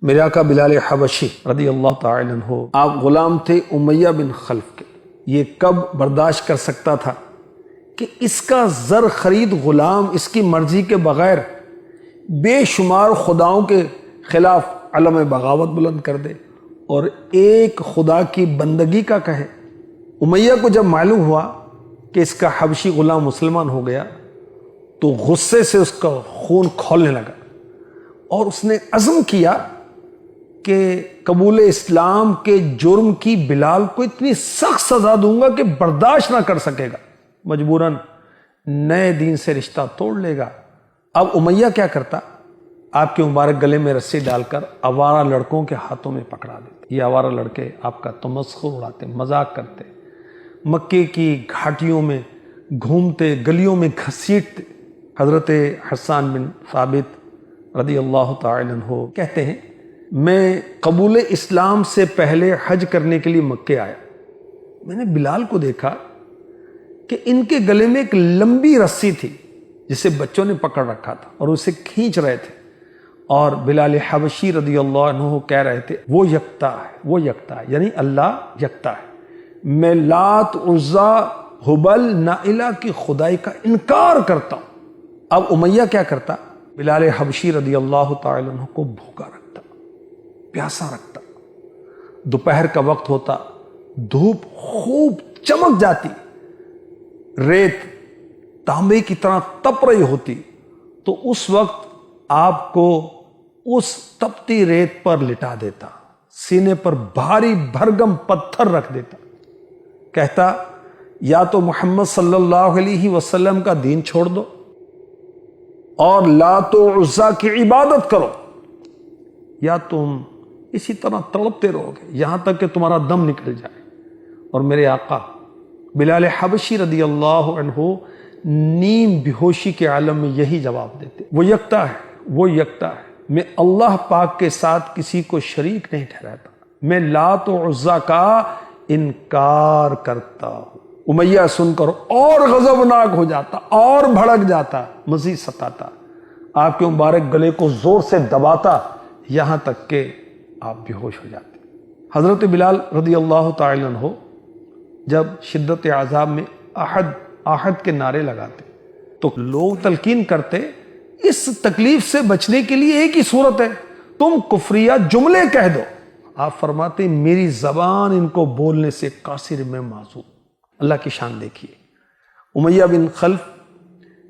میرے آقا بلال حبشی رضی اللہ تعالی عنہ آپ غلام تھے امیہ بن خلف کے۔ یہ کب برداشت کر سکتا تھا کہ اس کا زر خرید غلام اس کی مرضی کے بغیر بے شمار خداؤں کے خلاف علم بغاوت بلند کر دے اور ایک خدا کی بندگی کا کہے۔ امیہ کو جب معلوم ہوا کہ اس کا حبشی غلام مسلمان ہو گیا تو غصے سے اس کا خون کھولنے لگا اور اس نے عزم کیا کہ قبول اسلام کے جرم کی بلال کو اتنی سخت سزا دوں گا کہ برداشت نہ کر سکے گا، مجبوراً نئے دین سے رشتہ توڑ لے گا۔ اب امیہ کیا کرتا؟ آپ کے مبارک گلے میں رسی ڈال کر آوارہ لڑکوں کے ہاتھوں میں پکڑا دیتے۔ یہ آوارہ لڑکے آپ کا تمسخر اڑاتے، مذاق کرتے، مکے کی گھاٹیوں میں گھومتے، گلیوں میں گھسیٹتے۔ حضرت حسان بن ثابت رضی اللہ تعالی عنہ کہتے ہیں، میں قبول اسلام سے پہلے حج کرنے کے لیے مکے آیا، میں نے بلال کو دیکھا کہ ان کے گلے میں ایک لمبی رسی تھی جسے بچوں نے پکڑ رکھا تھا اور اسے کھینچ رہے تھے، اور بلال حبشی رضی اللہ عنہ کہہ رہے تھے وہ یکتا ہے، وہ یکتا ہے، یعنی اللہ یکتا ہے، میں لات عزا ہبل نائلہ کی خدائی کا انکار کرتا ہوں۔ اب امیہ کیا کرتا؟ بلال حبشی رضی اللہ تعالی عنہ کو بھوکا رکھتا، پیاسا رکھتا، دوپہر کا وقت ہوتا، دھوپ خوب چمک جاتی، ریت تانبے کی طرح تپ رہی ہوتی، تو اس وقت آپ کو اس تپتی ریت پر لٹا دیتا، سینے پر بھاری بھرگم پتھر رکھ دیتا، کہتا یا تو محمد صلی اللہ علیہ وسلم کا دین چھوڑ دو اور لات و عزا کی عبادت کرو، یا تم اسی طرح تڑپتے رہو گے یہاں تک کہ تمہارا دم نکل جائے۔ اور میرے آقا بلال حبشی رضی اللہ عنہ نیم بے ہوشی کے عالم میں یہی جواب دیتے، وہ یکتا ہے، وہ یکتا ہے، میں اللہ پاک کے ساتھ کسی کو شریک نہیں ٹھہراتا، میں لات و عزا کا انکار کرتا ہوں۔ امیہ سن کر اور غضبناک ہو جاتا، اور بھڑک جاتا، مزید ستاتا، آپ کے مبارک گلے کو زور سے دباتا یہاں تک کہ آپ بے ہوش ہو جاتے۔ حضرت بلال رضی اللہ تعالی عنہ جب شدت عذاب میں احد احد کے نعرے لگاتے تو لوگ تلقین کرتے اس تکلیف سے بچنے کے لیے ایک ہی صورت ہے، تم کفریہ جملے کہہ دو۔ آپ فرماتے میری زبان ان کو بولنے سے قاصر میں معذور۔ اللہ کی شان دیکھیے، امیہ بن خلف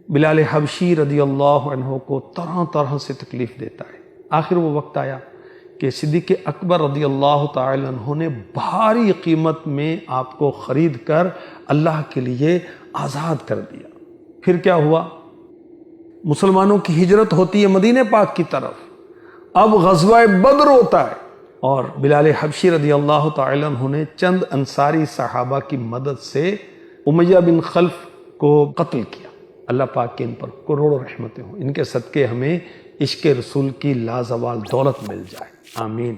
بلال حبشی رضی اللہ عنہ کو طرح طرح سے تکلیف دیتا ہے۔ آخر وہ وقت آیا کہ صدیق اکبر رضی اللہ تعالی عنہ نے بھاری قیمت میں آپ کو خرید کر اللہ کے لیے آزاد کر دیا۔ پھر کیا ہوا؟ مسلمانوں کی ہجرت ہوتی ہے مدینہ پاک کی طرف، اب غزوہ بدر ہوتا ہے اور بلال حبشی رضی اللہ تعالی عنہ نے چند انصاری صحابہ کی مدد سے امیہ بن خلف کو قتل کیا۔ اللہ پاک کے ان پر کروڑوں رحمتیں ہوں، ان کے صدقے ہمیں عشق رسول کی لازوال دولت مل جائے، آمین۔